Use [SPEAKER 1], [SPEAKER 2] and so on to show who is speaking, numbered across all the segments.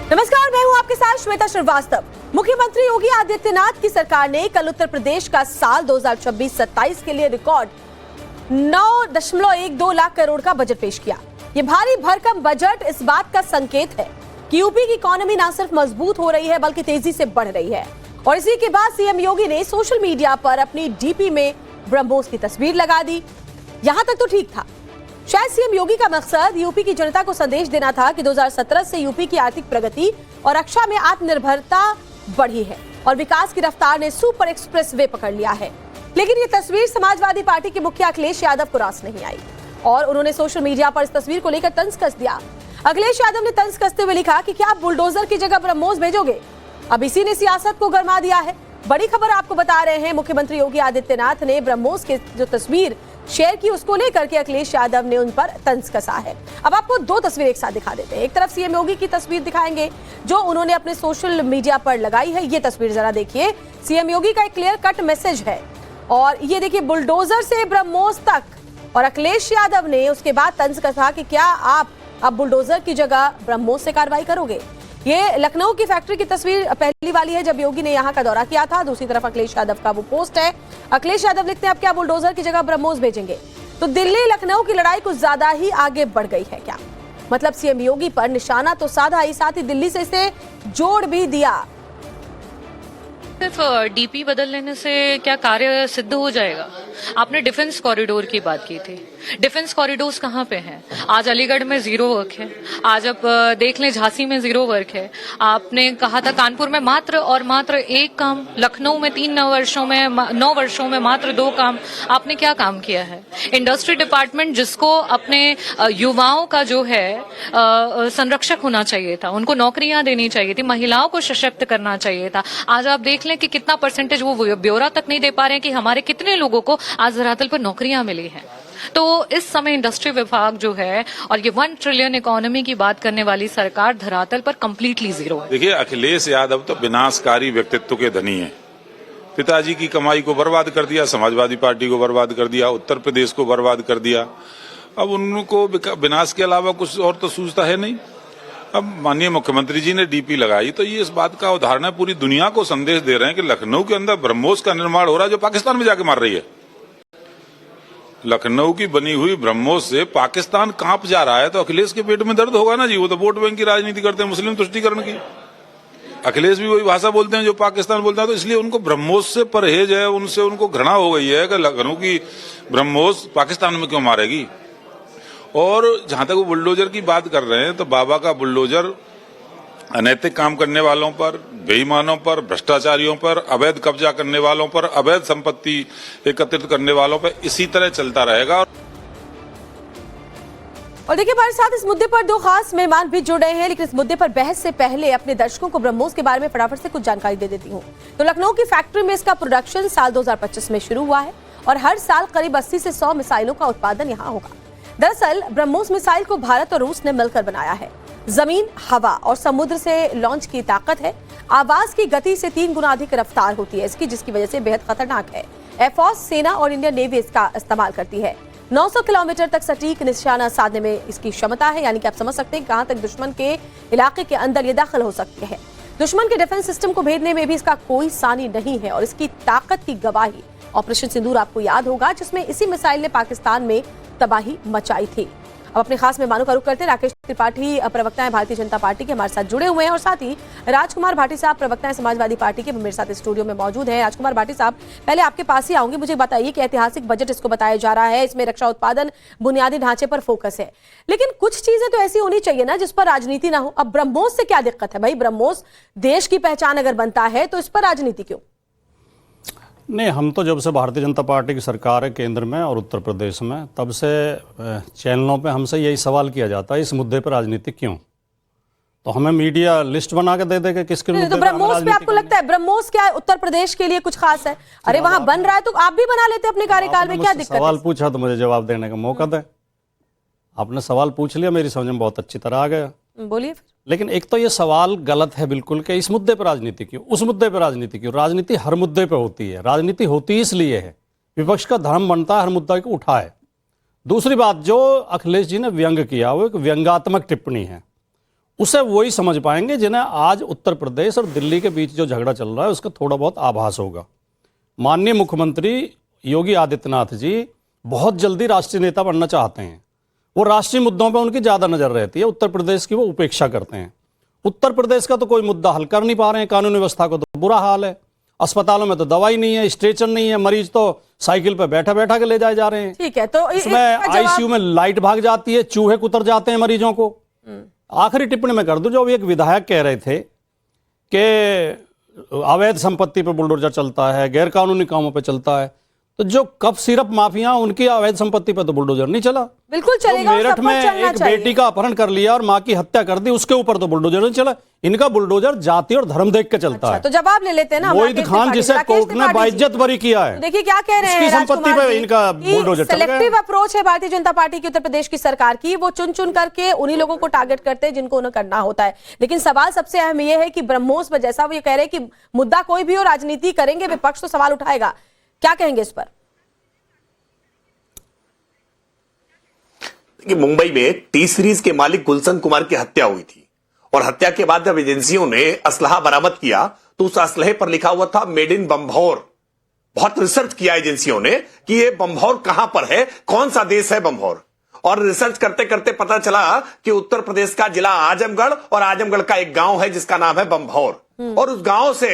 [SPEAKER 1] नमस्कार, मैं हूं आपके साथ श्वेता श्रीवास्तव। मुख्यमंत्री योगी आदित्यनाथ की सरकार ने कल उत्तर प्रदेश का साल 2026-27 के लिए रिकॉर्ड 9.12 लाख करोड़ का बजट पेश किया। ये भारी भरकम बजट इस बात का संकेत है कि यूपी की इकोनॉमी न सिर्फ मजबूत हो रही है बल्कि तेजी से बढ़ रही है। और इसी के बाद सीएम योगी ने सोशल मीडिया पर अपनी डीपी में ब्रह्मोस की तस्वीर लगा दी। यहां तक तो ठीक था। शायद सीएम योगी का मकसद यूपी की जनता को संदेश देना था कि 2017 से यूपी की आर्थिक प्रगति और रक्षा में आत्मनिर्भरता बढ़ी है और विकास की रफ्तार ने सुपर एक्सप्रेस वे पकड़ लिया है। लेकिन ये तस्वीर समाजवादी पार्टी के मुखिया अखिलेश यादव को रास नहीं आई और उन्होंने सोशल मीडिया पर इस तस्वीर को लेकर तंज कस दिया। अखिलेश यादव ने तंज कसते हुए लिखा कि क्या आप बुलडोजर की जगह ब्रह्मोस भेजोगे? अब इसी ने सियासत को गरमा दिया है। बड़ी खबर आपको बता रहे हैं, मुख्यमंत्री योगी आदित्यनाथ ने ब्रह्मोस की जो तस्वीर शेयर की उसको लेकर के अखिलेश यादव ने उन पर तंज कसा है। अब आपको दो तस्वीरें एक साथ दिखा देते हैं। एक तरफ सीएम योगी की तस्वीर दिखाएंगे जो उन्होंने अपने सोशल मीडिया पर लगाई है। ये तस्वीर जरा देखिए, सीएम योगी का एक क्लियर कट मैसेज है और ये देखिए बुलडोजर से ब्रह्मोस तक। और अखिलेश यादव ने उसके बाद तंज कसा कि क्या आप अब बुलडोजर की जगह ब्रह्मोस से कार्रवाई करोगे। ये लखनऊ की फैक्ट्री की तस्वीर पहली वाली है जब योगी ने यहां का दौरा किया था। दूसरी तरफ अखिलेश यादव का वो पोस्ट है। अखिलेश यादव लिखते हैं, अब क्या बुलडोजर की जगह ब्रह्मोस भेजेंगे? तो दिल्ली लखनऊ की लड़ाई कुछ ज्यादा ही आगे बढ़ गई है क्या? मतलब सीएम योगी पर निशाना तो साधा ही, साथ ही दिल्ली से इसे जोड़ भी दिया।
[SPEAKER 2] सिर्फ डीपी बदल लेने से क्या कार्य सिद्ध हो जाएगा? आपने डिफेंस कॉरिडोर की बात की थी। डिफेंस कॉरिडोर्स कहाँ पे हैं? आज अलीगढ़ में जीरो वर्क है, आज आप देख लें झांसी में जीरो वर्क है। आपने कहा था कानपुर में मात्र और मात्र एक काम, लखनऊ में 9 वर्षों में मात्र 2 काम। आपने क्या काम किया है? इंडस्ट्री डिपार्टमेंट जिसको अपने युवाओं का जो है संरक्षक होना चाहिए था, उनको नौकरियां देनी चाहिए थी, महिलाओं को सशक्त करना चाहिए था। आज आप देख लें कि कितना परसेंटेज वो ब्यौरा तक नहीं दे पा रहे हैं कि हमारे कितने लोगों को आज धरातल पर नौकरियां मिली हैं। तो इस समय इंडस्ट्री विभाग जो है और ये 1 ट्रिलियन इकोनॉमी की बात करने वाली सरकार धरातल पर कंप्लीटली जीरो है।
[SPEAKER 3] देखिए, अखिलेश यादव तो विनाशकारी व्यक्तित्व के धनी हैं। पिताजी की कमाई को बर्बाद कर दिया, समाजवादी पार्टी को बर्बाद कर दिया, उत्तर प्रदेश को बर्बाद कर दिया। अब उनको विनाश के अलावा कुछ और तो सूझता है नहीं। अब माननीय मुख्यमंत्री जी ने डीपी लगाई तो ये इस बात का उदाहरण है, पूरी दुनिया को संदेश दे रहे हैं कि लखनऊ के अंदर ब्रह्मोस का निर्माण हो रहा है जो पाकिस्तान में जाके मार रही है। लखनऊ की बनी हुई ब्रह्मोस से पाकिस्तान कांप जा रहा है तो अखिलेश के पेट में दर्द होगा ना जी। वो तो वोट बैंक की राजनीति करते हैं, मुस्लिम तुष्टीकरण की। अखिलेश भी वही भाषा बोलते हैं जो पाकिस्तान बोलता है, तो इसलिए उनको ब्रह्मोस से परहेज है, उनसे उनको घृणा हो गई है कि लखनऊ की ब्रह्मोस पाकिस्तान में क्यों मारेगी। और जहां तक वो बुलडोजर की बात कर रहे हैं तो बाबा का बुलडोजर अनैतिक काम करने वालों पर, बेईमानों पर, भ्रष्टाचारियों पर, अवैध कब्जा करने वालों पर, अवैध संपत्ति एकत्रित करने वालों पर इसी तरह चलता रहेगा।
[SPEAKER 1] और देखिए, हमारे साथ इस मुद्दे पर 2 खास मेहमान भी जुड़ रहे हैं, लेकिन इस मुद्दे पर बहस से पहले अपने दर्शकों को ब्रह्मोस के बारे में फटाफट से कुछ जानकारी दे देती हूँ। तो लखनऊ की फैक्ट्री में इसका प्रोडक्शन साल 2025 में शुरू हुआ है और हर साल करीब 80 से 100 मिसाइलों का उत्पादन यहाँ होगा। दरअसल ब्रह्मोस मिसाइल को भारत और रूस ने मिलकर बनाया है। जमीन, हवा और समुद्र से लॉन्च की ताकत है। आवाज की गति से 3 गुना अधिक रफ्तार होती है इसकी, जिसकी वजह से बेहद खतरनाक है। एयरफोर्स, सेना और इंडियन नेवी इसका इस्तेमाल करती है। 900 किलोमीटर तक सटीक निशाना साधने में इसकी क्षमता है, यानी कि आप समझ सकते हैं कहां तक दुश्मन के इलाके के अंदर ये दाखिल हो सकते हैं। दुश्मन के डिफेंस सिस्टम को भेदने में भी इसका कोई सानी नहीं है और इसकी ताकत की गवाही ऑपरेशन सिंदूर आपको याद होगा, जिसमें इसी मिसाइल ने पाकिस्तान में तबाही मचाई थी। अब अपने खास मेहमानों का रुख करते हैं। राकेश त्रिपाठी प्रवक्ता है भारतीय जनता पार्टी के, हमारे साथ जुड़े हुए हैं और साथ ही राजकुमार भाटी साहब प्रवक्ता है समाजवादी पार्टी के, मेरे साथ स्टूडियो में मौजूद हैं। राजकुमार भाटी साहब, पहले आपके पास ही आऊंगी। मुझे बताइए कि ऐतिहासिक बजट इसको बताया जा रहा है, इसमें रक्षा उत्पादन, बुनियादी ढांचे पर फोकस है, लेकिन कुछ चीजें तो ऐसी होनी चाहिए ना जिस पर राजनीति ना हो। अब ब्रह्मोस से क्या दिक्कत है भाई? ब्रह्मोस देश की पहचान अगर बनता है तो इस पर राजनीति क्यों?
[SPEAKER 4] नहीं, हम तो जब से भारतीय जनता पार्टी की सरकार है केंद्र में और उत्तर प्रदेश में, तब से चैनलों पे हमसे यही सवाल किया जाता है, इस मुद्दे पर राजनीति क्यों? तो हमें मीडिया लिस्ट बना के दे देगा किसके मुद्दे
[SPEAKER 1] तो ब्रह्मोस पे आपको लगता है ब्रह्मोस क्या है उत्तर प्रदेश के लिए कुछ खास है? अरे वहां बन रहा है तो आप भी बना लेते अपने कार्यकाल में, क्या दिक्कत है?
[SPEAKER 4] सवाल पूछा तो मुझे जवाब देने का मौका दे। आपने सवाल पूछ लिया, मेरी समझ में बहुत अच्छी तरह आ गया।
[SPEAKER 1] बोलिए।
[SPEAKER 4] लेकिन एक तो ये सवाल गलत है बिल्कुल कि इस मुद्दे पर राजनीति क्यों, उस मुद्दे पर राजनीति क्यों। राजनीति हर मुद्दे पर होती है, राजनीति होती इसलिए है विपक्ष का धर्म बनता है हर मुद्दा को उठाए। दूसरी बात जो अखिलेश जी ने व्यंग किया वो एक व्यंग्यात्मक टिप्पणी है। उसे वही समझ पाएंगे जिन्हें आज उत्तर प्रदेश और दिल्ली के बीच जो झगड़ा चल रहा है उसका थोड़ा बहुत आभास होगा। माननीय मुख्यमंत्री योगी आदित्यनाथ जी बहुत जल्दी राष्ट्रीय नेता बनना चाहते हैं। वो राष्ट्रीय मुद्दों पर उनकी ज़्यादा नज़र रहती है, उत्तर प्रदेश की वो उपेक्षा करते हैं। उत्तर प्रदेश का तो कोई मुद्दा हल कर नहीं पा रहे हैं, कानून व्यवस्था का तो बुरा हाल है, अस्पतालों में तो दवाई नहीं है, स्ट्रेचर नहीं है, मरीज तो साइकिल पर बैठा बैठा के ले जाए जा रहे हैं।
[SPEAKER 1] ठीक है, तो
[SPEAKER 4] इसमें आईसीयू में लाइट भाग जाती है, चूहे कुतर जाते हैं मरीजों को। आखिरी टिप्पणी में कर दूं, जो एक विधायक कह रहे थे कि अवैध संपत्ति पर बुलडोजर चलता है, गैर कानूनी कामों पर चलता है, तो जो कप सिरप माफिया उनकी अवैध संपत्ति पर तो बुलडोजर नहीं चला।
[SPEAKER 1] बिल्कुल चलेगा,
[SPEAKER 4] मेरठ में एक बेटी का अपहरण कर लिया और मां की हत्या कर दी, उसके ऊपर तो बुलडोजर नहीं चला। इनका बुलडोजर जाति और धर्म देख के चलता है।
[SPEAKER 1] तो जवाब ले लेते हैं ना,
[SPEAKER 4] मोहित खान जिसे कोर्ट ने बाइज्जत बरी किया है,
[SPEAKER 1] देखिए क्या कह रहे हैं
[SPEAKER 4] उसकी संपत्ति पे इनका बुलडोजर चल गया।
[SPEAKER 1] सेलेक्टिव अप्रोच है भारतीय जनता पार्टी की उत्तर प्रदेश की सरकार की, वो चुन चुन करके उन्हीं लोगों को टारगेट करते हैं जिनको उन्हें करना होता है। लेकिन सवाल सबसे अहम ये है कि ब्रह्मोस में जैसा वो ये कह रहे हैं कि मुद्दा कोई भी हो, राजनीति करेंगे, विपक्ष तो सवाल उठाएगा, क्या कहेंगे इस पर?
[SPEAKER 5] कि मुंबई में टी सीरीज के मालिक गुलशन कुमार की हत्या हुई थी और हत्या के बाद जब एजेंसियों ने असलहा बरामद किया तो उस असलहे पर लिखा हुआ था मेड इन बम्भौर। बहुत रिसर्च किया एजेंसियों ने कि ये बम्भौर कहां पर है, कौन सा देश है बम्भौर, और रिसर्च करते करते पता चला कि उत्तर प्रदेश का जिला आजमगढ़ और आजमगढ़ का एक गांव है जिसका नाम है बम्भौर, और उस गांव से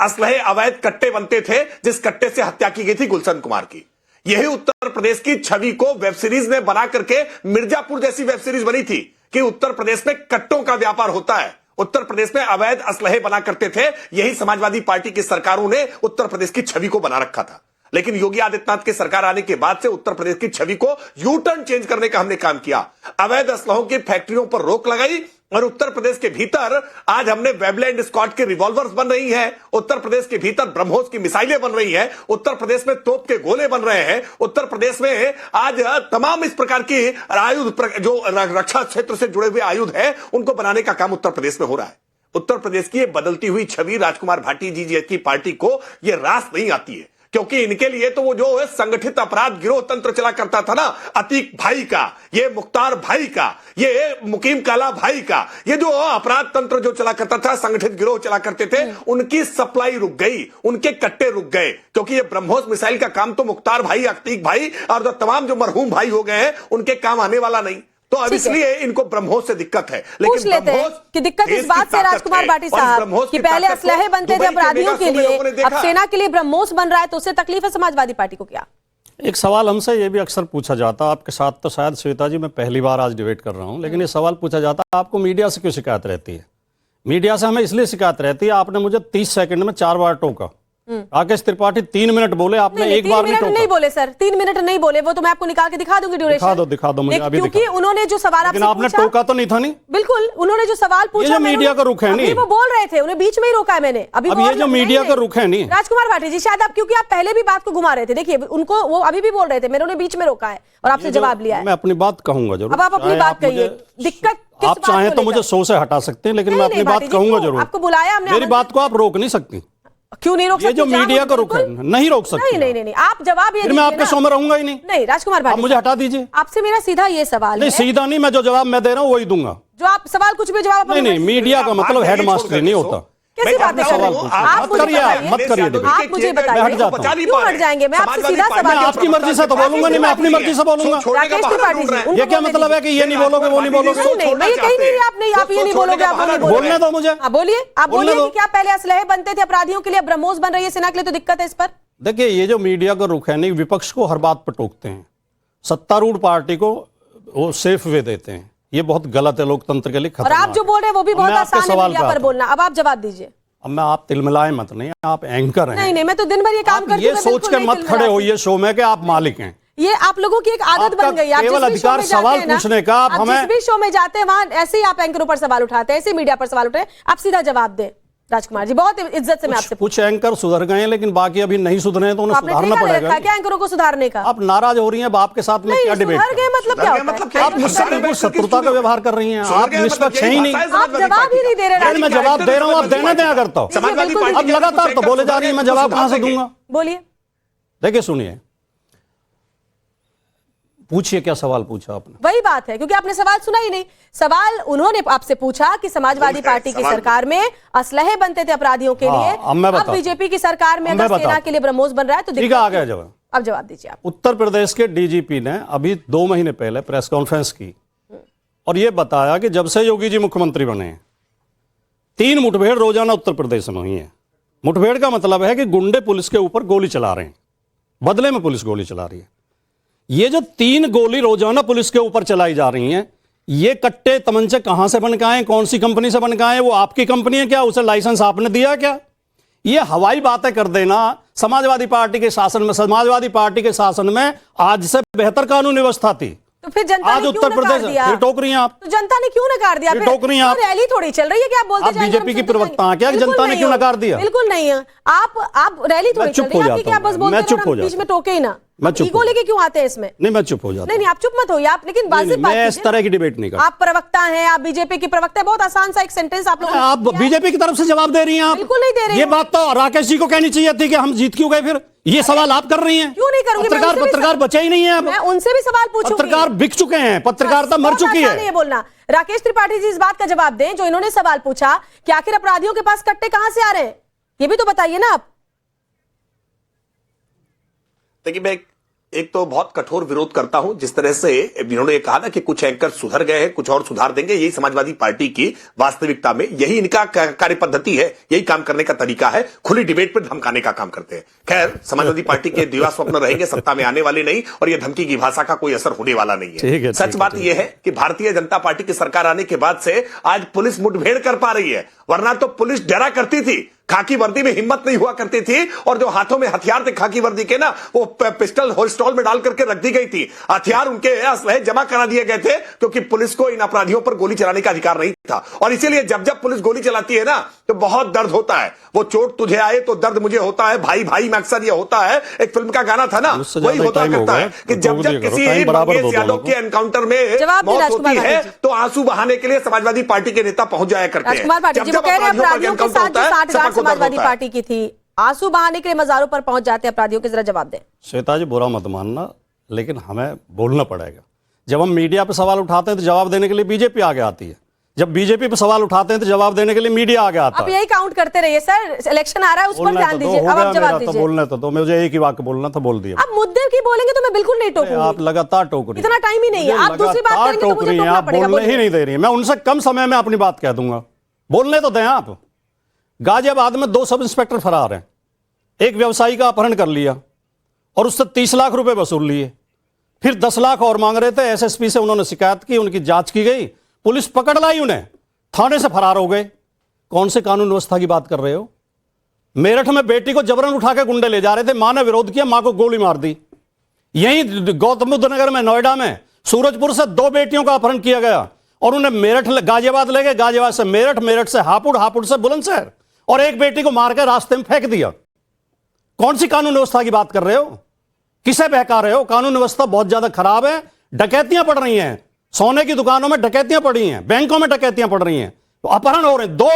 [SPEAKER 5] असलहे अवैध कट्टे बनते थे जिस कट्टे से हत्या की गई थी गुलशन कुमार की। यही उत्तर प्रदेश की छवि को वेब सीरीज में बना करके मिर्जापुर जैसी वेब सीरीज बनी थी कि उत्तर प्रदेश में कट्टों का व्यापार होता है, उत्तर प्रदेश में अवैध असलहे बना करते थे। यही समाजवादी पार्टी की सरकारों ने उत्तर प्रदेश की छवि को बना रखा था। लेकिन योगी आदित्यनाथ की सरकार आने के बाद से उत्तर प्रदेश की छवि को यू टर्न चेंज करने का हमने काम किया। अवैध असलहों की फैक्ट्रियों पर रोक लगाई और उत्तर प्रदेश के भीतर आज हमने वेबलैंड स्क्वाड के रिवॉल्वर्स बन रही हैं, उत्तर प्रदेश के भीतर ब्रह्मोस की मिसाइलें बन रही हैं, उत्तर प्रदेश में तोप के गोले बन रहे हैं, उत्तर प्रदेश में आज तमाम इस प्रकार की आयुध जो रक्षा क्षेत्र से जुड़े हुए आयुध हैं उनको बनाने का काम उत्तर प्रदेश में हो रहा है। उत्तर प्रदेश की ये बदलती हुई छवि राजकुमार भाटी जी की पार्टी को ये रास नहीं आती है, क्योंकि इनके लिए तो वो जो संगठित अपराध गिरोह तंत्र चला करता था ना, अतीक भाई का, ये मुख्तार भाई का, ये मुकीम काला भाई का, ये जो अपराध तंत्र जो चला करता था, संगठित गिरोह चला करते थे, उनकी सप्लाई रुक गई, उनके कट्टे रुक गए, क्योंकि ये ब्रह्मोस मिसाइल का काम तो मुख्तार भाई, अतीक भाई और जो तमाम जो मरहूम भाई हो गए हैं उनके काम आने वाला नहीं। तो अब इसलिए इनको ब्रह्मोस से दिक्कत है।
[SPEAKER 1] पूछ लेते हैं कि दिक्कत इस बात से राजकुमार भाटी साहब कि पहले असलहे बनते थे अपराधियों के लिए, अब सेना के लिए ब्रह्मोस बन रहा है, तो उससे तकलीफ है समाजवादी पार्टी को क्या?
[SPEAKER 4] एक सवाल हमसे ये भी अक्सर पूछा जाता, आपके साथ तो शायद श्वेता जी मैं पहली बार आज डिबेट कर रहा हूं, लेकिन ये सवाल पूछा जाता आपको मीडिया से क्यों शिकायत रहती है? मीडिया से हमें इसलिए शिकायत रहती है, आपने मुझे 30 सेकंड में 4 बार टोका। राकेश त्रिपाठी 3 मिनट बोले, आपने एक बार नहीं टोका।
[SPEAKER 1] नहीं बोले सर, 3 मिनट नहीं बोले, वो तो मैं आपको निकाल के दिखा दूंगी ड्यूरेशन।
[SPEAKER 4] दिखा दो मुझे अभी,
[SPEAKER 1] क्योंकि उन्होंने जो सवाल आपसे
[SPEAKER 4] आपने टोका तो नहीं था। नहीं,
[SPEAKER 1] बिल्कुल, उन्होंने जो सवाल पूछा,
[SPEAKER 4] ये जो मीडिया का रुख है नहीं,
[SPEAKER 1] वो बोल रहे थे, उन्हें बीच में ही रोका है मैंने। अभी
[SPEAKER 4] ये जो मीडिया का रुख है नहीं,
[SPEAKER 1] राजकुमार भाटी जी शायद आप, क्योंकि आप पहले भी बात को घुमा रहे थे, देखिए उनको वो अभी भी बोल रहे थे, मैंने उन्हें बीच में रोका है और आपसे जवाब लिया है।
[SPEAKER 4] मैं अपनी बात कहूंगा जरूर।
[SPEAKER 1] अब आप अपनी बात कहिए, दिक्कत
[SPEAKER 4] आप चाहें तो मुझे 100 से हटा सकते हैं, लेकिन मैं अपनी बात कहूंगा जरूर।
[SPEAKER 1] आपको बुलाया हमने,
[SPEAKER 4] मेरी बात को आप रोक नहीं सकती।
[SPEAKER 1] क्यों नहीं रोक सकती?
[SPEAKER 4] ये जो मीडिया का रुख है नहीं रोक सकती।
[SPEAKER 1] नहीं, आप जवाब ये
[SPEAKER 4] मैं आपके शो में रहूंगा ही नहीं।
[SPEAKER 1] नहीं राजकुमार भाटी,
[SPEAKER 4] आप मुझे हटा दीजिए।
[SPEAKER 1] आपसे मेरा सीधा ये सवाल
[SPEAKER 4] नहीं, सीधा नहीं, मैं जो जवाब मैं दे रहा हूँ वही दूंगा।
[SPEAKER 1] जो आप सवाल कुछ भी जवाब
[SPEAKER 4] नहीं, मीडिया का मतलब हेडमास्टर नहीं होता।
[SPEAKER 1] कैसी बातें कर रहे हो आप?
[SPEAKER 4] मत करिए, आप
[SPEAKER 1] मुझे बताइए, क्यों हट जाएंगे? मैं आपसे सीधा सवाल,
[SPEAKER 4] मैं आपकी मर्जी से तो बोलूंगा नहीं, मैं अपनी मर्जी से बोलूंगा।
[SPEAKER 1] राकेश त्रिपाठी जी,
[SPEAKER 4] ये क्या मतलब है कि ये नहीं बोलोगे वो नहीं बोलोगे?
[SPEAKER 1] नहीं, मैं ये कहीं नहीं, आप ये नहीं बोलोगे, आप वो नहीं बोलोगे।
[SPEAKER 4] बोलने दो मुझे।
[SPEAKER 1] बोलिए, आप बोलिए कि क्या पहले असलहे बनते थे अपराधियों के लिए, ब्रह्मोस बन रही है सेना के लिए, तो दिक्कत है इस पर?
[SPEAKER 4] देखिए, ये जो मीडिया का रुख है नहीं, विपक्ष को हर बात पर टोकते हैं, सत्तारूढ़ पार्टी को वो सेफ वे देते हैं, ये बहुत गलत है, लोकतंत्र के लिए खतरनाक।
[SPEAKER 1] और आप जो बोल रहे हैं वो भी बहुत आसान है मीडिया पर बोलना। अब आप जवाब दीजिए।
[SPEAKER 4] अब मैं, आप तिलमिलाए मत, नहीं, आप एंकर हैं।
[SPEAKER 1] नहीं, मैं तो दिन भर ये काम करती हूं।
[SPEAKER 4] ये सोच के मत खड़े होइए शो में कि आप मालिक हैं।
[SPEAKER 1] ये आप लोगों की एक आदत बन गई है।
[SPEAKER 4] केवल अधिकार सवाल पूछने का। आप हमें
[SPEAKER 1] जिस भी शो में जाते हैं वहां ऐसे ही आप एंकरों पर सवाल उठाते हैं, ऐसे मीडिया पर सवाल उठाते हैं। आप सीधा जवाब दें राजकुमार जी, बहुत इज्जत से मैं आपसे।
[SPEAKER 4] कुछ एंकर सुधर गए हैं, लेकिन बाकी अभी नहीं सुधरे हैं, तो उन्हें सुधारना पड़ेगा।
[SPEAKER 1] क्या एंकरों को सुधारने का?
[SPEAKER 4] आप नाराज हो रही हैं बाप के साथ में, क्या डिबेट?
[SPEAKER 1] मतलब क्या होता है?
[SPEAKER 4] आप मुझसे बिल्कुल शत्रुता का व्यवहार कर रही हैं, आप निष्पक्ष हैं ही नहीं।
[SPEAKER 1] आप जवाब ही नहीं दे रहे।
[SPEAKER 4] मैं जवाब दे रहा हूँ, आप देना देना करता हूँ। अब लगातार तो बोले जा रही है, मैं जवाब कहां से दूंगा?
[SPEAKER 1] बोलिए।
[SPEAKER 4] देखिए, सुनिए, पूछिए क्या सवाल पूछा आपने।
[SPEAKER 1] वही बात है, क्योंकि आपने सवाल सुना ही नहीं। सवाल उन्होंने आपसे पूछा कि समाजवादी पार्टी की सरकार में असलहे बनते थे अपराधियों के लिए, अब बीजेपी की सरकार में अगर सेना के लिए ब्रह्मोस बन रहा है तो
[SPEAKER 4] ठीक है, आ गया जवाब।
[SPEAKER 1] अब जवाब दीजिए आप।
[SPEAKER 4] उत्तर प्रदेश के डीजीपी ने अभी 2 महीने पहले प्रेस कॉन्फ्रेंस की और यह बताया कि जब से योगी जी मुख्यमंत्री बने 3 मुठभेड़ रोजाना उत्तर प्रदेश में हुई है। मुठभेड़ का मतलब है कि गुंडे पुलिस के ऊपर गोली चला रहे हैं, बदले में पुलिस गोली चला रही है। ये जो 3 गोली रोजाना पुलिस के ऊपर चलाई जा रही हैं, ये कट्टे तमंचे कहां से बन के आए, कौन सी कंपनी से बन के आए? वो आपकी कंपनी है क्या? उसे लाइसेंस आपने दिया क्या? ये हवाई बातें कर देना। समाजवादी पार्टी के शासन में आज से बेहतर कानून व्यवस्था थी।
[SPEAKER 1] तो फिर जनता
[SPEAKER 4] आज
[SPEAKER 1] ने
[SPEAKER 4] उत्तर
[SPEAKER 1] क्यों
[SPEAKER 4] प्रदेश
[SPEAKER 1] नकार दिया?
[SPEAKER 4] फिर टोक रही हैं आप।
[SPEAKER 1] तो जनता ने क्यों नकार दिया?
[SPEAKER 4] फिर टोक रही हैं आप।
[SPEAKER 1] रैली थोड़ी चल रही है कि आप बोलते
[SPEAKER 4] आप
[SPEAKER 1] जाएंगे,
[SPEAKER 4] बीजेपी
[SPEAKER 1] हम
[SPEAKER 4] की
[SPEAKER 1] सुनते
[SPEAKER 4] प्रवक्ता
[SPEAKER 1] जाएंगे।
[SPEAKER 4] हैं क्या? कि
[SPEAKER 1] बिल्कुल
[SPEAKER 4] जनता ने
[SPEAKER 1] नहीं
[SPEAKER 4] क्यों
[SPEAKER 1] हो।
[SPEAKER 4] नकार दिया?
[SPEAKER 1] बिल्कुल नहीं है। आप रैली थोड़ी चल रही है कि आप बस बोलते
[SPEAKER 4] मैं चुप हो
[SPEAKER 1] बीच
[SPEAKER 4] जाता
[SPEAKER 1] में टोके ही ना।
[SPEAKER 4] मैं चुप
[SPEAKER 1] ईगो
[SPEAKER 4] हो
[SPEAKER 1] लेके क्यों आते हैं इसमें?
[SPEAKER 4] नहीं, मैं चुप हो जाता
[SPEAKER 1] नहीं, आप चुप मत होइए आप, लेकिन वाजिब बात
[SPEAKER 4] मैं इस
[SPEAKER 1] कीजिए।
[SPEAKER 4] तरह की डिबेट नहीं करता।
[SPEAKER 1] आप प्रवक्ता हैं, आप बीजेपी की प्रवक्ता है, बहुत आसान सा एक सेंटेंस आप लोग
[SPEAKER 4] आप बीजेपी की तरफ से जवाब दे रही हैं आप।
[SPEAKER 1] बिल्कुल नहीं दे रही
[SPEAKER 4] ये
[SPEAKER 1] हूं।
[SPEAKER 4] बात तो राकेश जी को कहनी चाहिए थी कि हम जीत क्यों गए। फिर ये सवाल आप कर रही हैं।
[SPEAKER 1] क्यों नहीं करूंगी? मैं उनसे भी
[SPEAKER 4] पत्रकार बचे ही नहीं है अब।
[SPEAKER 1] मैं उनसे भी सवाल पूछूंगी।
[SPEAKER 4] पत्रकार बिक चुके हैं, पत्रकारिता मर
[SPEAKER 1] बहुत
[SPEAKER 4] चुकी
[SPEAKER 1] आसान है ये बोलना। राकेश त्रिपाठी जी इस बात का जवाब दें जो इन्होंने सवाल पूछा कि आखिर अपराधियों के पास कट्टे कहां से आ रहे हैं, ये भी तो बताइए ना आप।
[SPEAKER 5] देखिए, मैं एक तो बहुत कठोर विरोध करता हूं जिस तरह से इन्होंने कहा ना कि कुछ एंकर सुधर गए हैं, कुछ और सुधार देंगे। यही समाजवादी पार्टी की वास्तविकता में यही इनका कार्य पद्धति है, यही काम करने का तरीका है। खुली डिबेट पर धमकाने का काम करते हैं। खैर, समाजवादी पार्टी के दिवा स्वप्न रहेंगे, सत्ता में आने वाले नहीं, और यह धमकी की भाषा का कोई असर होने वाला नहीं है। सच बात यह है कि भारतीय जनता पार्टी की सरकार आने के बाद से आज पुलिस मुठभेड़ कर पा रही है, वरना तो पुलिस डरा करती थी। खाकी वर्दी में हिम्मत नहीं हुआ करती थी, और जो हाथों में हथियार थे खाकी वर्दी के ना, वो पिस्टल होल्स्टॉल में डाल करके रख दी गई थी। हथियार उनके असलहे जमा करा दिए गए थे, क्योंकि पुलिस को इन अपराधियों पर गोली चलाने का अधिकार नहीं था। और इसीलिए जब जब पुलिस गोली चलाती है ना, तो बहुत दर्द होता है। वो चोट तुझे आए तो दर्द मुझे होता है, भाई भाई में अक्सर ये होता है। एक फिल्म का गाना था ना, वही होता करता है कि जब जब किसी मंगेश यादव के एनकाउंटर में मौत होती है तो आंसू बहाने के लिए समाजवादी पार्टी के नेता पहुंच जाया करते हैं।
[SPEAKER 1] जब जब अपराधियों के साथ जो 60,000 समाजवादी पार्टी की थी, आंसू बहाने के लिए मजारों पर पहुंच जाते हैं अपराधियों के। जरा जवाब दें।
[SPEAKER 4] श्वेता जी, बुरा मत मानना, लेकिन हमें बोलना पड़ेगा। जब हम मीडिया पे सवाल उठाते हैं तो जवाब देने के लिए बीजेपी आगे आती है, जब बीजेपी पे सवाल उठाते हैं तो जवाब देने के लिए मीडिया आगे आता है।
[SPEAKER 1] अब यही काउंट करते रहिए सर, इलेक्शन आ रहा है, उस पर ध्यान दीजिए। अब आप जवाब दीजिए।
[SPEAKER 4] बोलने तो मुझे एक ही वाक्य बोलना था, बोल दिया।
[SPEAKER 1] अब मुद्दे की बोलेंगे तो मैं बिल्कुल नहीं टोकूंगी।
[SPEAKER 4] आप लगातार टोक रही हैं।
[SPEAKER 1] इतना टाइम ही नहीं है। आप दूसरी बात करेंगे तो मुझे टोकना पड़ेगा।
[SPEAKER 4] बोलने ही नहीं दे रही है। मैं उनसे कम समय में अपनी बात कह दूंगा, बोलने तो दें आप। गाजियाबाद में 2 सब इंस्पेक्टर फरार हैं। एक व्यवसायी का अपहरण कर लिया और उससे 30 लाख रुपए वसूल लिए, फिर 10 लाख और मांग रहे थे। एसएसपी से उन्होंने शिकायत की, उनकी जांच की गई, पुलिस पकड़ लाई उन्हें, थाने से फरार हो गए। कौन से कानून व्यवस्था की बात कर रहे हो? मेरठ में बेटी को जबरन उठा के गुंडे ले जा रहे थे, मां ने विरोध किया, मां को गोली मार दी। यहीं गौतम बुद्ध नगर में, नोएडा में, सूरजपुर से 2 बेटियों का अपहरण किया गया और उन्हें मेरठ गाजियाबाद ले गए, गाजियाबाद से मेरठ, मेरठ से हापुड़, हापुड़ से बुलंदशहर, और एक बेटी को मार के रास्ते में फेंक दिया। कौन सी कानून व्यवस्था की बात कर रहे हो? किसे बहका रहे हो? कानून व्यवस्था बहुत ज्यादा खराब है। डकैतियां पड़ रही हैं, सोने की दुकानों में डकैतियां पड़ी हैं, बैंकों में डकैतियां पड़ रही हैं, अपहरण हो रहे हैं। 2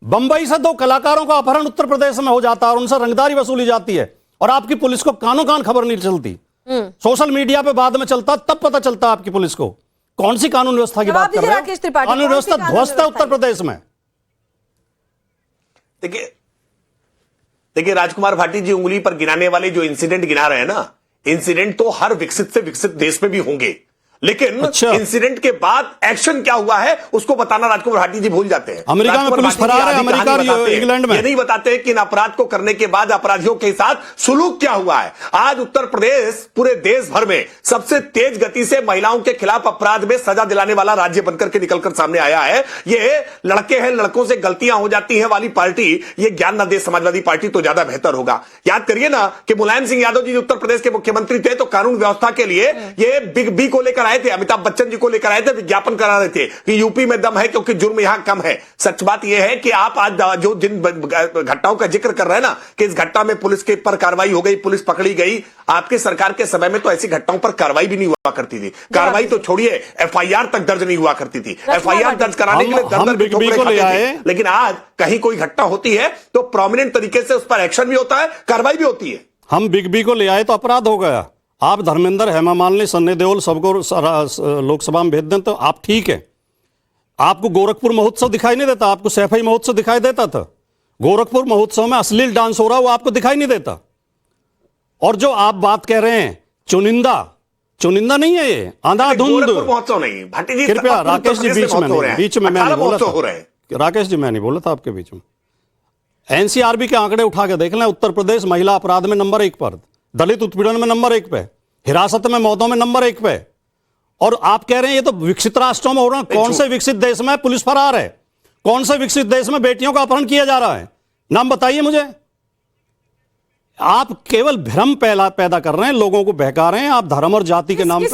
[SPEAKER 4] बंबई से 2 कलाकारों का अपहरण उत्तर प्रदेश में हो जाता है और उनसे रंगदारी वसूली जाती है, और आपकी पुलिस को कानों कान खबर नहीं चलती। सोशल मीडिया पे बाद में चलता, तब पता चलता आपकी पुलिस को। कौन सी कानून व्यवस्था की बात कर रहे हो? कानून व्यवस्था ध्वस्त है उत्तर प्रदेश में।
[SPEAKER 5] देखिए राजकुमार भाटी जी, उंगली पर गिनाने वाले जो इंसिडेंट गिना रहे हैं ना, इंसिडेंट तो हर विकसित से विकसित देश में भी होंगे, लेकिन इंसिडेंट के बाद एक्शन क्या हुआ है उसको बताना राजकुमार भाटी जी भूल जाते हैं।
[SPEAKER 4] अमेरिका में पुलिस फरार है, अमेरिका और इंग्लैंड में।
[SPEAKER 5] ये नहीं बताते कि इन अपराध को करने के बाद अपराधियों के साथ सुलूक क्या हुआ है। आज उत्तर प्रदेश पूरे देश भर में सबसे तेज गति से महिलाओं के खिलाफ अपराध में सजा दिलाने वाला राज्य बनकर के निकलकर सामने आया है। ये लड़के हैं, लड़कों से गलतियां हो जाती हैं वाली पार्टी ये ज्ञान न दे समाजवादी पार्टी तो ज्यादा बेहतर होगा। याद करिए ना कि मुलायम सिंह यादव जी उत्तर प्रदेश के मुख्यमंत्री थे तो कानून व्यवस्था के लिए ये बिग बी को लेकर आए थे, अमिताभ बच्चन जी को लेकर आए थे, विज्ञापन करा रहे थे कि यूपी में दम है क्योंकि जुर्म यहां कम है। सच बात यह है कि आप आज जो जिन घटनाओं का जिक्र कर रहे हैं ना कि इस घटना में पुलिस के पर कार्रवाई हो गई, पुलिस पकड़ी गई, आपके सरकार के समय में तो ऐसी घटनाओं पर कार्रवाई भी नहीं हुआ करती थी। कार्रवाई तो छोड़िए, एफआईआर तक दर्ज नहीं हुआ करती थी। एफआईआर दर्ज कराने के लिए दर्द, लेकिन आज कहीं कोई घटना होती है तो प्रोमिनेंट तरीके से उस पर एक्शन भी होता है, कार्रवाई भी होती है।
[SPEAKER 4] हम बिग बी को ले आए तो अपराध हो गया। आप धर्मेंद्र, हेमा मालिनी, सन्नी देओल सबको लोकसभा में भेज दें तो आप ठीक है। आपको गोरखपुर महोत्सव दिखाई नहीं देता? आपको सैफई महोत्सव दिखाई देता था? गोरखपुर महोत्सव में अश्लील डांस हो रहा वो आपको दिखाई नहीं देता? और जो आप बात कह रहे हैं चुनिंदा नहीं है ये, अंधाधुंध
[SPEAKER 5] महोत्सव नहीं। भाटी जी,
[SPEAKER 4] कृपया राकेश जी बीच में मैं नहीं बोला
[SPEAKER 5] हो रहे हैं।
[SPEAKER 4] था। राकेश जी मैं नहीं बोला था आपके बीच में। एनसीआरबी के आंकड़े उठा के देख लें, उत्तर प्रदेश महिला अपराध में नंबर 1 पर, दलित उत्पीड़न में नंबर 1 पे, हिरासत में मौतों में नंबर 1 पे। और आप कह रहे हैं ये तो विकसित राष्ट्रों में हो रहा है। कौन से विकसित देश में पुलिस फरार है? कौन से विकसित देश में बेटियों का अपहरण किया जा रहा है? नाम बताइए मुझे। आप केवल भ्रम पैदा कर रहे हैं, लोगों को बहका रहे हैं आप धर्म और जाति के नाम पे।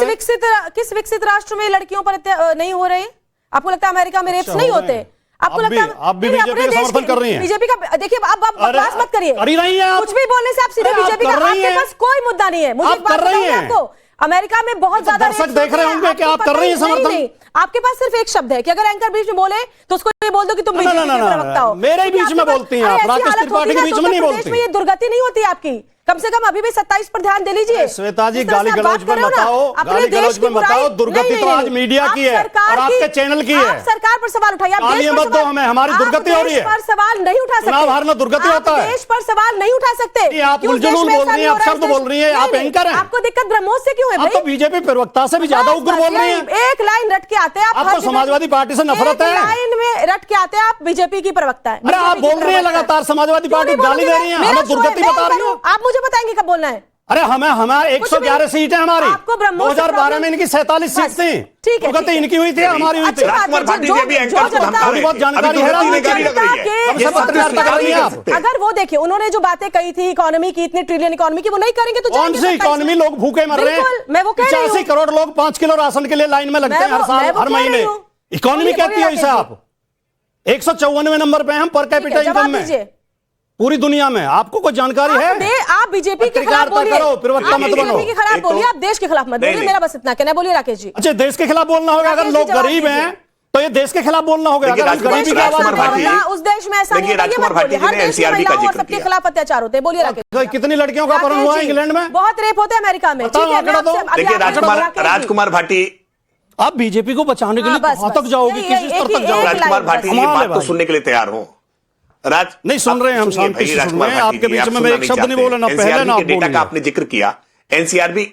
[SPEAKER 1] किस विकसित राष्ट्र में लड़कियों पर नहीं हो रहे? आपको लगता है अमेरिका में रेप्स नहीं होते? आपको लगता है
[SPEAKER 4] आप भी बीजेपी का समर्थन कर रही हैं?
[SPEAKER 1] बीजेपी का देखिए, अब बकवास मत करिए।
[SPEAKER 4] कर ही रही हैं आप।
[SPEAKER 1] कुछ भी बोलने से आप सीधे बीजेपी का, आपके पास कोई मुद्दा नहीं है। मुझे
[SPEAKER 4] आप कर रही हैं।
[SPEAKER 1] आपको अमेरिका में बहुत ज्यादा
[SPEAKER 4] दर्शक देख रहे होंगे कि आप कर रही हैं समर्थन।
[SPEAKER 1] आपके पास सिर्फ एक शब्द है कि अगर एंकर बीच में बोले तो उसको ये बोल दो कि तुम बीजेपी के प्रवक्ता हो।
[SPEAKER 4] मेरे ही बीच में बोलती हैं आप, राकेश त्रिपाठी के बीच में नहीं बोलती।
[SPEAKER 1] ये दुर्गति नहीं होती आपकी। कम से कम अभी भी 27 पर ध्यान दे लीजिए।
[SPEAKER 4] श्वेता जी, गाली गलौज में बताओ, दुर्गति तो आज मीडिया की है और आपके चैनल की है।
[SPEAKER 1] आप सरकार पर सवाल उठाइए।
[SPEAKER 4] गालियां मत दो हमें, हमारी दुर्गति हो रही है।
[SPEAKER 1] पर सवाल नहीं उठा सकते।
[SPEAKER 4] चुनाव हारना दुर्गति होता है।
[SPEAKER 1] देश पर सवाल नहीं उठा सकते।
[SPEAKER 4] आप उलझुल बोल रही हैं, आप शब्द बोल रही हैं, आप एंकर हैं।
[SPEAKER 1] आपको दिक्कत ब्रह्मोस से क्यों है?
[SPEAKER 4] आप तो बीजेपी प्रवक्ता से भी ज्यादा उग्र बोल रही हैं।
[SPEAKER 1] एक लाइन रट के आते हैं आप।
[SPEAKER 4] आपको समाजवादी पार्टी से नफरत है।
[SPEAKER 1] लाइन में रट के आते हैं आप, बीजेपी की प्रवक्ता है।
[SPEAKER 4] अरे आप बोल रही हैं लगातार, समाजवादी पार्टी गाली दे रही है, हमें दुर्गति बता रही है।
[SPEAKER 1] आप मुझे बताएंगे कब बोलना है?
[SPEAKER 4] अरे हमारे 111 सीट है हमारी। 2012 में इनकी 47 सीट थी।
[SPEAKER 1] ठीक है,
[SPEAKER 4] दुर्गति इनकी हुई थी, हमारी हुई थी।
[SPEAKER 5] राजकुमार भाटी जी भी एंकर को
[SPEAKER 4] थोड़ी बहुत जानकारी है।
[SPEAKER 1] अगर वो देखिए, उन्होंने जो बातें कही थी इकोनॉमी की, इतनी ट्रिलियन इकोनॉमी की, वो नहीं करेंगे तो
[SPEAKER 4] कौन सी इकोनॉमी? लोग भूखे मर रहे हैं।
[SPEAKER 1] मैं वो कह रही हूं।
[SPEAKER 4] 85 करोड़ लोग 5 किलो राशन के लिए लाइन में लगते हैं हर साल, हर महीने। इकोनॉमी कहती है इसे आप। 154वें नंबर पे हम पर कैपिटा इनकम में पूरी दुनिया में। आपको कोई जानकारी है?
[SPEAKER 1] आप बीजेपी के खिलाफ बोलिए,
[SPEAKER 4] प्रवक्ता मत बनो।
[SPEAKER 1] बीजेपी के खिलाफ बोलिए, आप देश के खिलाफ मत बोलिए। मेरा बस इतना कहना है। बोलिए राकेश जी।
[SPEAKER 4] अच्छा, देश के खिलाफ बोलना होगा। अगर लोग गरीब हैं तो ये देश के खिलाफ बोलना होगा। अगर गरीबी की आवाज
[SPEAKER 1] उस देश में ऐसा नहीं है। हर देश में महिलाओं और सबके खिलाफ अत्याचार होते हैं। बोलिए राकेश।
[SPEAKER 4] कितनी लड़कियों का अपहरण हुआ है इंग्लैंड में?
[SPEAKER 1] बहुत रेप होते हैं अमेरिका में।
[SPEAKER 5] देखिए राजकुमार भाटी,
[SPEAKER 4] आप बीजेपी को बचाने के लिए कहां तक जाओगे? किस स्तर तक जाओगे?
[SPEAKER 5] राजकुमार भाटी ये बात तो सुनने के लिए तैयार हो।
[SPEAKER 4] नहीं सुन रहे हैं हम, शांति से सुन रहे हैं। आपके बीच में मैं एक शब्द नहीं बोला, ना पहले ना
[SPEAKER 5] डेटा का आपने जिक्र किया। एनसीआरबी,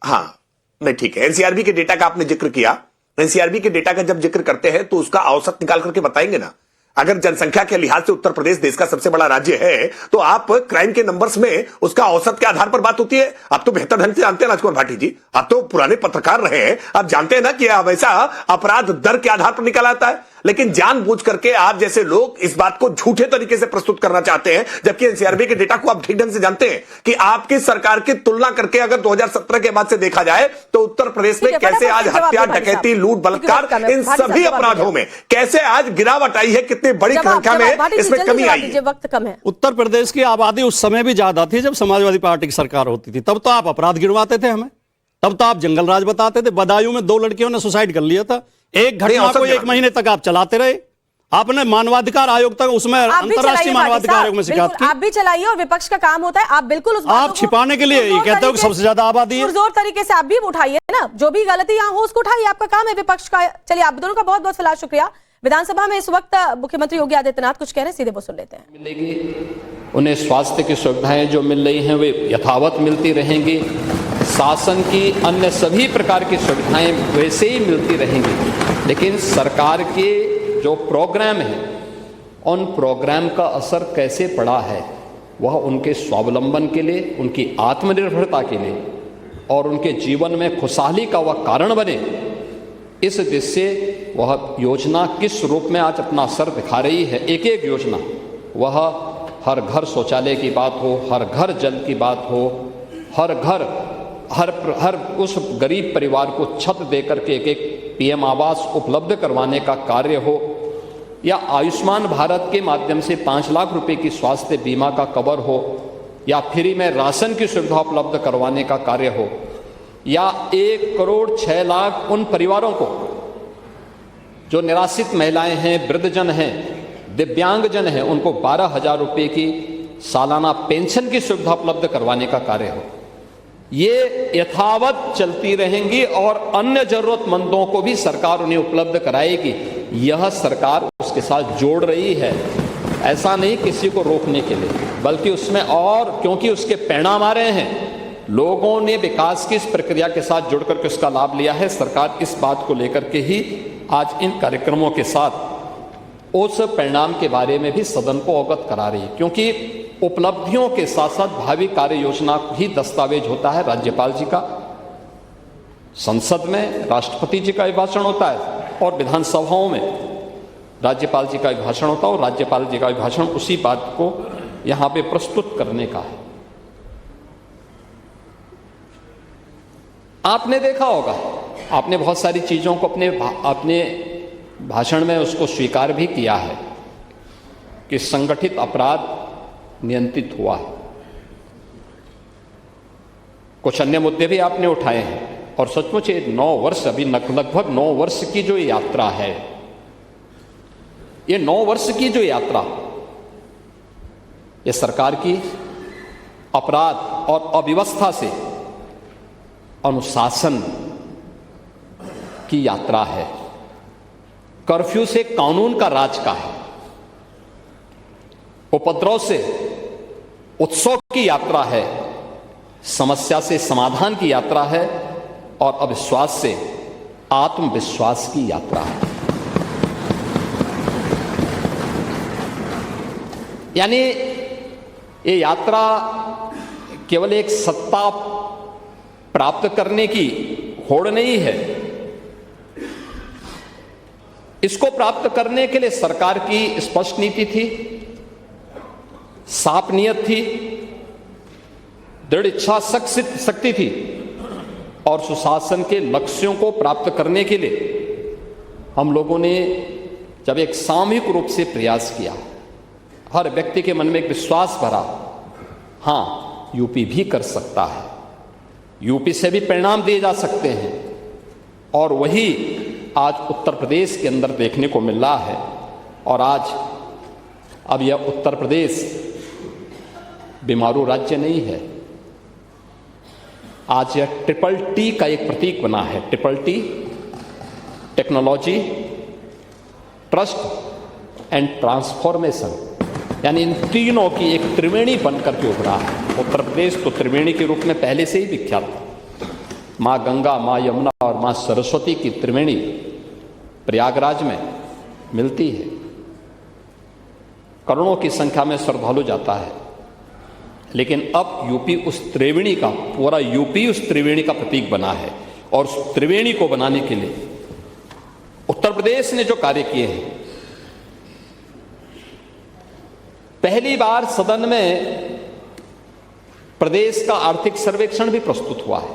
[SPEAKER 5] हाँ नहीं ठीक है, एनसीआरबी के डेटा का आपने जिक्र किया। एनसीआरबी के डेटा का जब जिक्र करते हैं तो उसका औसत निकाल करके बताएंगे ना। अगर जनसंख्या के लिहाज से उत्तर प्रदेश देश का सबसे बड़ा राज्य है तो आप क्राइम के नंबर्स में उसका औसत के आधार पर बात होती है। आप तो बेहतर ढंग से जानते हैं राजकुमार भाटी जी, आप तो पुराने पत्रकार रहे हैं, आप जानते हैं ना कि हमेशा अपराध दर के आधार पर निकल आता है। लेकिन जानबूझ करके आप जैसे लोग इस बात को झूठे तरीके से प्रस्तुत करना चाहते हैं, जबकि एनसीआरबी के डेटा को आप ठीक ढंग से जानते हैं कि आपकी सरकार की तुलना करके अगर 2017 के बाद से देखा जाए तो उत्तर प्रदेश में कैसे आज हत्या, डकैती, लूट, बलात्कार, इन सभी अपराधों में कैसे आज गिरावट आई है, कितनी बड़ी संख्या में इसमें कमी आई है।
[SPEAKER 1] वक्त कम है।
[SPEAKER 4] उत्तर प्रदेश की आबादी उस समय भी ज्यादा थी जब समाजवादी पार्टी की सरकार होती थी। तब तो आप अपराध गिनवाते थे हमें, तब तो आप जंगल राज बताते थे। बदायूं में 2 लड़कियों ने सुसाइड कर लिया था। एक घटना को 1 महीने तक आप चलाते रहे। आपने मानवाधिकार आयोग तक, उसमें अंतर्राष्ट्रीय मानवाधिकार आयोग में शिकायत की।
[SPEAKER 1] आप भी चलाइए और विपक्ष का काम होता है। आप बिल्कुल उस
[SPEAKER 4] आप छिपाने के लिए ये कहते हो कि सबसे ज्यादा आबादी है।
[SPEAKER 1] जोर तरीके से आप भी उठाइए ना, जो भी गलती यहाँ हो उसको उठाइए, आपका काम है विपक्ष का। चलिए, आप दोनों का बहुत बहुत फिलहाल शुक्रिया। विधानसभा में इस वक्त मुख्यमंत्री योगी आदित्यनाथ कुछ कह रहे हैं, सीधे वो सुन लेते हैं।
[SPEAKER 6] मिलेगी, उन्हें स्वास्थ्य की सुविधाएं जो मिल रही हैं वे यथावत मिलती रहेंगी। शासन की अन्य सभी प्रकार की सुविधाएं वैसे ही मिलती रहेंगी। लेकिन सरकार के जो प्रोग्राम हैं उन प्रोग्राम का असर कैसे पड़ा है, वह उनके स्वावलंबन के लिए, उनकी आत्मनिर्भरता के लिए और उनके जीवन में खुशहाली का वह कारण बने, इस दृष्टि से वह योजना किस रूप में आज अपना असर दिखा रही है। एक एक योजना, वह हर घर शौचालय की बात हो, हर घर जल की बात हो, हर घर हर उस गरीब परिवार को छत देकर के एक पीएम आवास उपलब्ध करवाने का कार्य हो, या आयुष्मान भारत के माध्यम से 5 लाख रुपए की स्वास्थ्य बीमा का कवर हो, या फ्री में राशन की सुविधा उपलब्ध करवाने का कार्य हो, या 1 करोड़ 6 लाख उन परिवारों को जो निराश्रित महिलाएं हैं, वृद्धजन हैं, दिव्यांगजन हैं, उनको 12,000 रुपये की सालाना पेंशन की सुविधा उपलब्ध करवाने का कार्य हो, ये यथावत चलती रहेंगी और अन्य जरूरतमंदों को भी सरकार उन्हें उपलब्ध कराएगी। यह सरकार उसके साथ जोड़ रही है, ऐसा नहीं किसी को रोकने के लिए, बल्कि उसमें और क्योंकि उसके परिणाम आ रहे हैं, लोगों ने विकास की इस प्रक्रिया के साथ जुड़ करके उसका लाभ लिया है। सरकार इस बात को लेकर के ही आज इन कार्यक्रमों के साथ उस परिणाम के बारे में भी सदन को अवगत करा रही है, क्योंकि उपलब्धियों के साथ साथ भावी कार्य योजना ही दस्तावेज होता है राज्यपाल जी का, संसद में राष्ट्रपति जी का अभिभाषण होता है और विधानसभाओं में राज्यपाल जी का अभिभाषण होता है, और राज्यपाल जी का अभिभाषण उसी बात को यहां पे प्रस्तुत करने का है। आपने देखा होगा, आपने बहुत सारी चीजों को अपने भाषण में उसको स्वीकार भी किया है कि संगठित अपराध नियंत्रित हुआ है। कुछ अन्य मुद्दे भी आपने उठाए हैं, और सचमुच ये 9 वर्ष, अभी लगभग 9 वर्ष की जो यात्रा है, ये 9 वर्ष की जो यात्रा, ये सरकार की अपराध और अव्यवस्था से अनुशासन की यात्रा है, कर्फ्यू से कानून का राज का है, उपद्रव से उत्सव की यात्रा है, समस्या से समाधान की यात्रा है, और अविश्वास से आत्मविश्वास की यात्रा है। यानी ये यात्रा केवल एक सत्ता प्राप्त करने की होड़ नहीं है, इसको प्राप्त करने के लिए सरकार की स्पष्ट नीति थी, साफ नियत थी, दृढ़ इच्छा शक्ति थी, और सुशासन के लक्ष्यों को प्राप्त करने के लिए हम लोगों ने जब एक सामूहिक रूप से प्रयास किया, हर व्यक्ति के मन में एक विश्वास भरा, हां यूपी भी कर सकता है, यूपी से भी परिणाम दिए जा सकते हैं, और वही आज उत्तर प्रदेश के अंदर देखने को मिल रहा है। और आज अब यह उत्तर प्रदेश बीमारू राज्य नहीं है, आज यह TTT का एक प्रतीक बना है। TTT, technology, trust and transformation, यानी इन तीनों की एक त्रिवेणी बनकर के उभरा है। उत्तर प्रदेश तो त्रिवेणी के रूप में पहले से ही विख्यात था। माँ गंगा, माँ यमुना और माँ सरस्वती की त्रिवेणी प्रयागराज में मिलती है, करोड़ों की संख्या में श्रद्धालु जाता है। लेकिन अब यूपी उस त्रिवेणी का, पूरा यूपी उस त्रिवेणी का प्रतीक बना है, और उस त्रिवेणी को बनाने के लिए उत्तर प्रदेश ने जो कार्य किए हैं, पहली बार सदन में प्रदेश का आर्थिक सर्वेक्षण भी प्रस्तुत हुआ है।